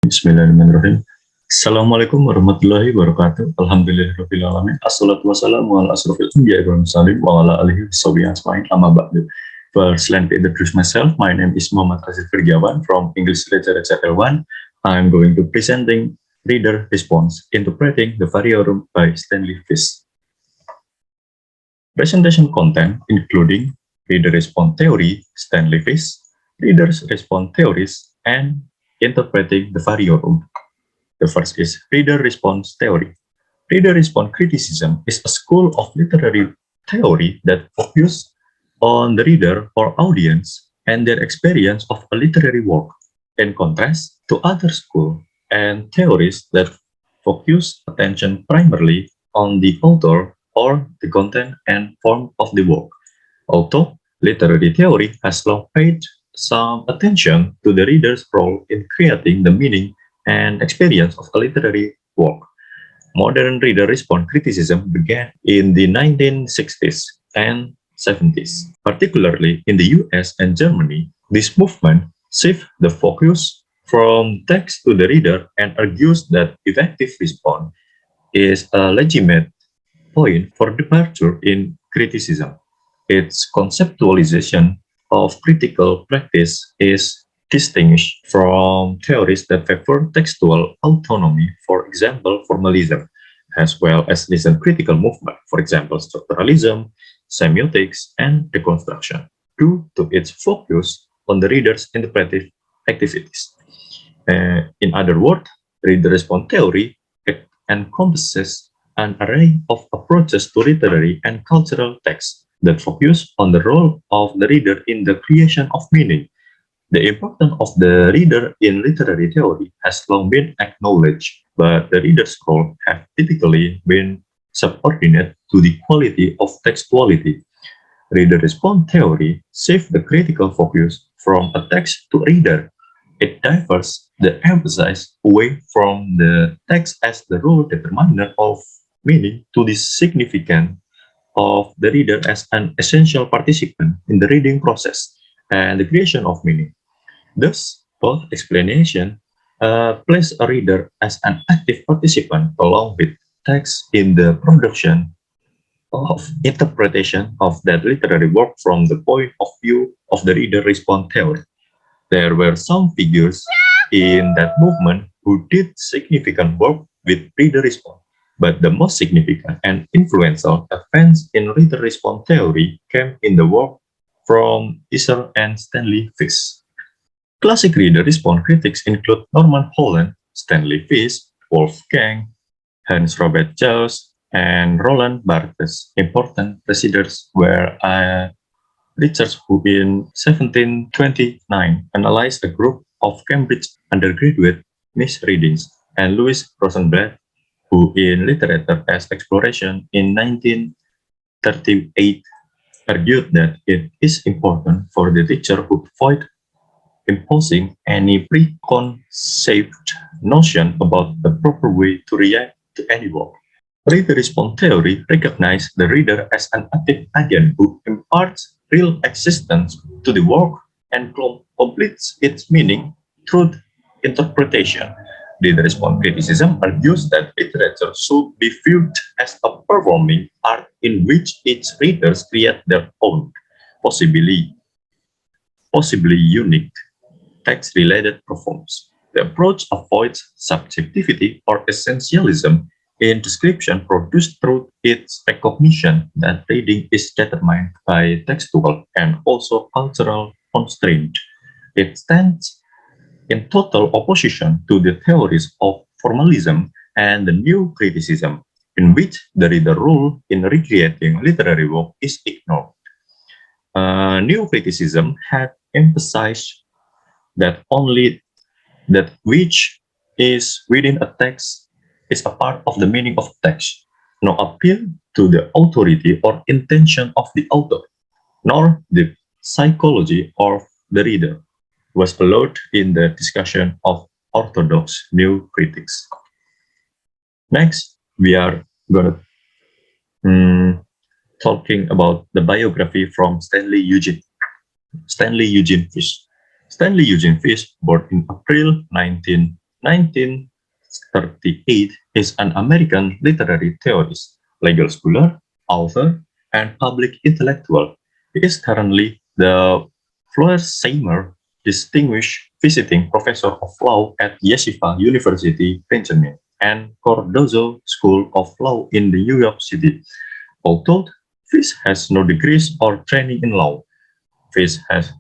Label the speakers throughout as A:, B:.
A: Bismillahirrahmanirrahim. Assalamualaikum warahmatullahi wabarakatuh. Alhamdulillahirrahmanirrahim. Assalatu wassalamu ala asrofil anbiya'i wal mursalin wa ala alihi washabihi ajma'in. Amma ba'du. First, let me introduce myself. My name is Muhammad Firgiawan from English Literature L1. I'm going to presenting reader response, interpreting the Variorium by Stanley. Presentation content including reader response theory, Stanley, readers response theories, and interpreting the Variorium. The first is reader response theory. Reader response criticism is a school of literary theory that focuses on the reader or audience and their experience of a literary work, in contrast to other schools and theories that focus attention primarily on the author or the content and form of the work. Although literary theory has long paid some attention to the reader's role in creating the meaning and experience of a literary work, modern reader response criticism began in the 1960s and 70s. Particularly in the US and Germany, this movement shifts the focus from text to the reader and argues that effective response is a legitimate point for departure in criticism. Its conceptualization of critical practice is distinguished from theories that favor textual autonomy, for example, formalism, as well as recent critical movement, for example, structuralism, semiotics, and deconstruction, due to its focus on the reader's interpretive activities. In other words, reader response theory encompasses an array of approaches to literary and cultural texts that focus on the role of the reader in the creation of meaning. The importance of the reader in literary theory has long been acknowledged, but the reader's role has typically been subordinate to the quality of textuality. Reader response theory shifts the critical focus from a text to reader. It diverts the emphasis away from the text as the role determiner of meaning to the significance of the reader as an essential participant in the reading process and the creation of meaning. Thus, both explanation place a reader as an active participant along with text in the production of interpretation of that literary work from the point of view of the reader response theory. There were some figures in that movement who did significant work with reader response, but the most significant and influential advance in reader response theory came in the work from Isser and Stanley. Classic reader response critics include Norman Holland, Stanley, Wolfgang, Hans Robert Jauss, and Roland Barthes. Important researchers were Richard who in 1729 analyzed a group of Cambridge undergraduate misreadings, and Louis Rosenblatt, who in Literature as Exploration in 1938 argued that it is important for the teacher to avoid imposing any preconceived notion about the proper way to react to any work. Reader response theory recognizes the reader as an active agent who imparts real existence to the work and completes its meaning through interpretation. Reader response criticism argues that literature should be viewed as a performing art in which its readers create their own, possibly unique, text-related performance. The approach avoids subjectivity or essentialism in description produced through its recognition that reading is determined by textual and also cultural constraint. It stands in total opposition to the theories of formalism and the new criticism, in which the reader role in recreating literary work is ignored. New criticism had emphasized that only that which is within a text is a part of the meaning of text, no appeal to the authority or intention of the author, nor the psychology of the reader, was allowed in the discussion of orthodox new critics. Next, we are going to talking about the biography from Stanley Eugene Fish. Stanley Eugene Fish, born in April 19 1938 is an American literary theorist, legal scholar, author, and public intellectual. He is currently the Floersheimer Distinguished Visiting Professor of Law at Yeshiva University, Benjamin, and Cardozo School of Law in the New York City. Although Fish has no degrees or training in law, Fish has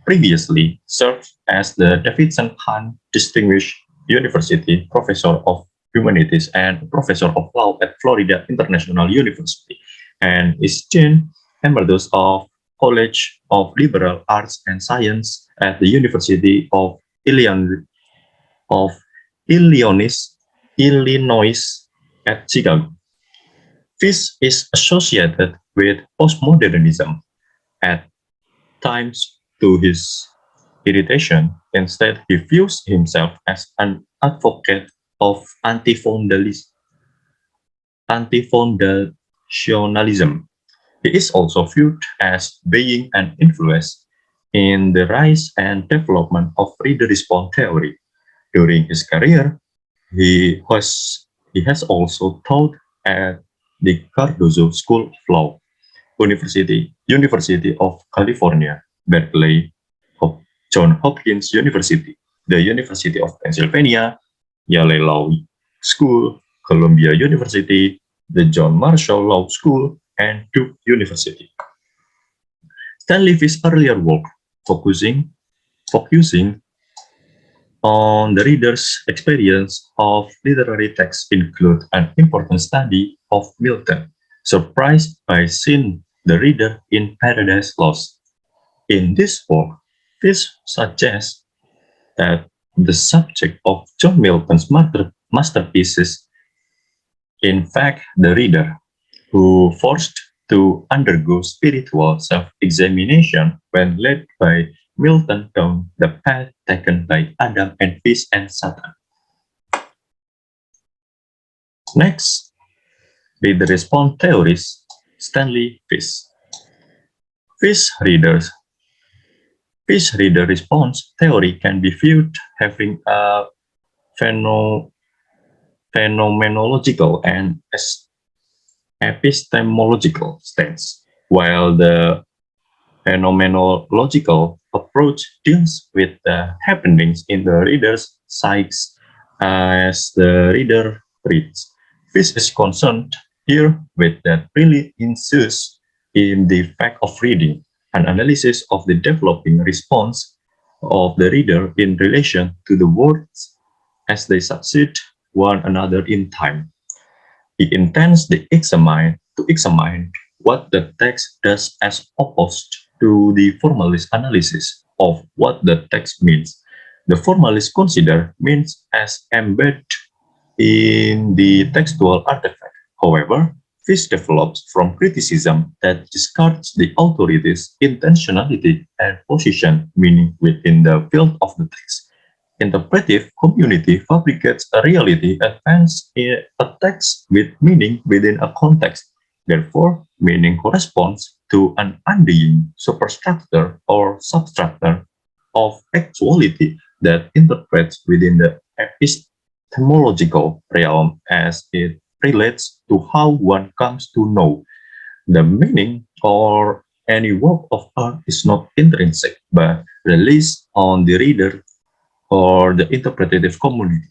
A: previously served as the Davidson Kahn Distinguished University Professor of Humanities and Professor of Law at Florida International University, and is Jean Emeritus of College of Liberal Arts and Science at the University of Illinois, of Illinois, Illinois at Chicago. Fish is associated with postmodernism at times to his irritation. Instead, he views himself as an advocate of anti-foundationalism. He is also viewed as being an influence in the rise and development of reader response theory. During his career, he has also taught at the Cardozo School of Law, University of California, Berkeley, Johns Hopkins University, the University of Pennsylvania, Yale Law School, Columbia University, the John Marshall Law School, and Duke University. Stanley Fish's earlier work focusing on the reader's experience of literary text include an important study of Milton, Surprised by Seeing the Reader in Paradise Lost. In this work, Fish suggests that the subject of John Milton's masterpieces, in fact, the reader, who forced to undergo spiritual self-examination when led by Milton down the path taken by Adam and Fish and Satan. Next, reader response theorist Stanley Fish. Fish reader response theory can be viewed having a phenomenological and epistemological stance, while the phenomenological approach deals with the happenings in the reader's psyche as the reader reads. Fish is concerned here with that really ensues in the fact of reading, an analysis of the developing response of the reader in relation to the words as they succeed one another in time. He intends to examine what the text does as opposed to the formalist analysis of what the text means. The formalist consider means as embedded in the textual artifact. However, Fish develops from criticism that discards the authority's intentionality and position meaning within the field of the text. Interpretive community fabricates a reality advanced in a text with meaning within a context. Therefore, meaning corresponds to an undying superstructure or substructure of actuality that interprets within the epistemological realm as it relates to how one comes to know. The meaning or any work of art is not intrinsic, but released on the reader or the interpretative community.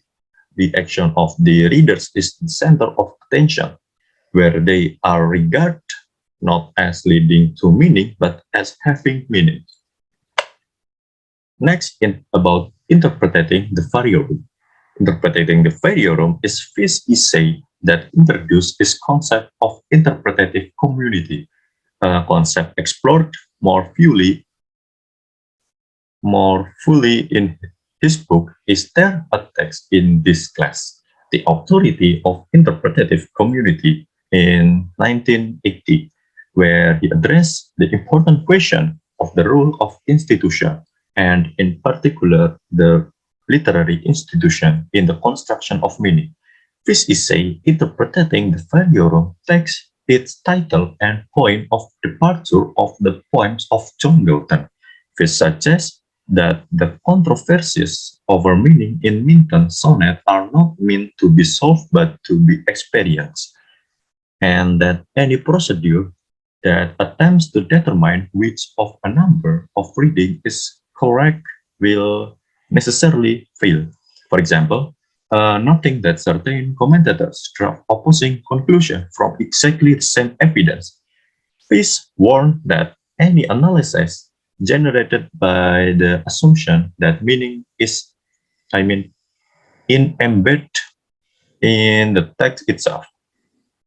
A: The action of the readers is the center of attention, where they are regarded not as leading to meaning, but as having meaning. Next, about interpreting the Variorium. Interpreting the Variorium is Fish's essay that introduced this concept of interpretative community, a concept explored more fully in his book Is There a Text in This Class? The Authority of Interpretative Community in 1980, where he addressed the important question of the role of institution, and in particular the literary institution in the construction of meaning. Fish essay Interpreting the Variorium takes its title and point of departure of the poems of John Milton. Fish suggests that the controversies over meaning in Minton's sonnet are not meant to be solved but to be experienced, and that any procedure that attempts to determine which of a number of reading is correct will necessarily fail. For example, noting that certain commentators draw opposing conclusions from exactly the same evidence, Fish warned that any analysis generated by the assumption that meaning is, I mean, embedded in the text itself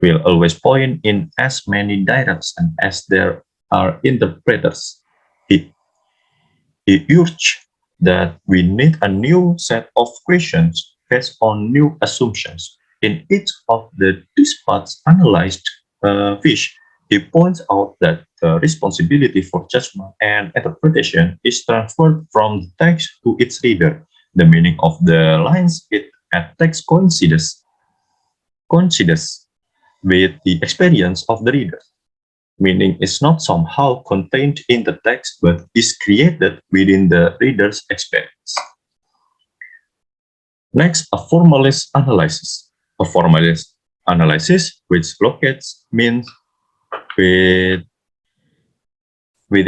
A: will always point in as many directions as there are interpreters. He, he urged that we need a new set of questions based on new assumptions. In each of the disputes analyzed fish, he points out that the responsibility for judgment and interpretation is transferred from the text to its reader. The meaning of the lines it at text coincides with the experience of the reader. Meaning is not somehow contained in the text, but is created within the reader's experience. Next, a formalist analysis. A formalist analysis which locates means within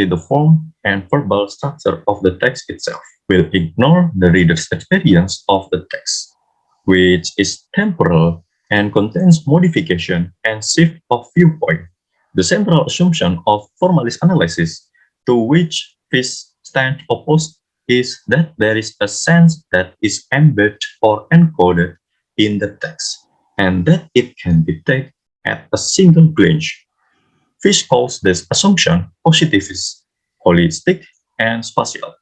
A: the form and verbal structure of the text itself, will ignore the reader's experience of the text, which is temporal and contains modification and shift of viewpoint. The central assumption of formalist analysis, to which Fish stands opposed, is that there is a sense that is embedded or encoded in the text, and that it can be taken at a single glance. Fish calls this assumption positivist, holistic, and spatial.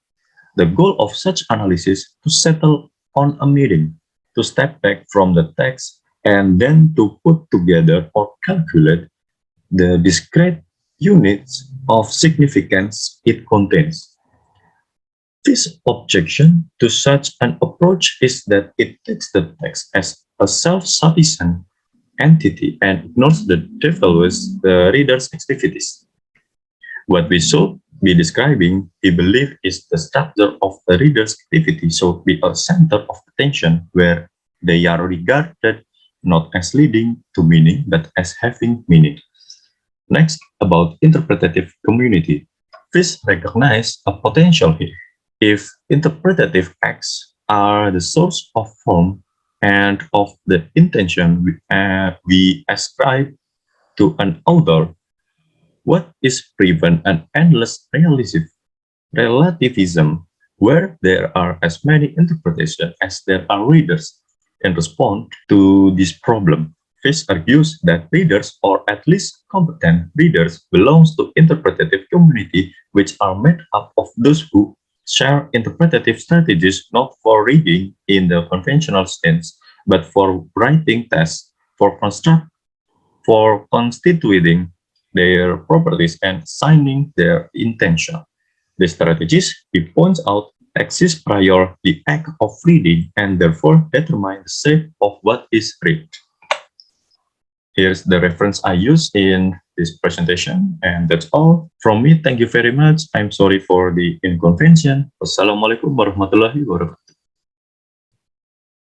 A: The goal of such analysis to settle on a meaning, to step back from the text, and then to put together or calculate the discrete units of significance it contains. This objection to such an approach is that it takes the text as a self-sufficient entity and ignores the devalues the reader's activities. What we should be describing, he believed, is the structure of the reader's activity should be a center of attention where they are regarded not as leading to meaning, but as having meaning. Next, about interpretative community. Fish recognized a potential here. If interpretative acts are the source of form and of the intention we ascribe to an author, what is prevent an endless relativism where there are as many interpretations as there are readers? In response to this problem, Fish argues that readers, or at least competent readers, belongs to interpretative community which are made up of those who share interpretative strategies not for reading in the conventional sense, but for writing tests, for constituting their properties and signing their intention. The strategies, he points out, exist prior the act of reading and therefore determine the shape of what is read. Here's the reference I used in this presentation, and that's all from me. Thank you very much. I'm sorry for the inconvenience. Wassalamualaikum warahmatullahi wabarakatuh.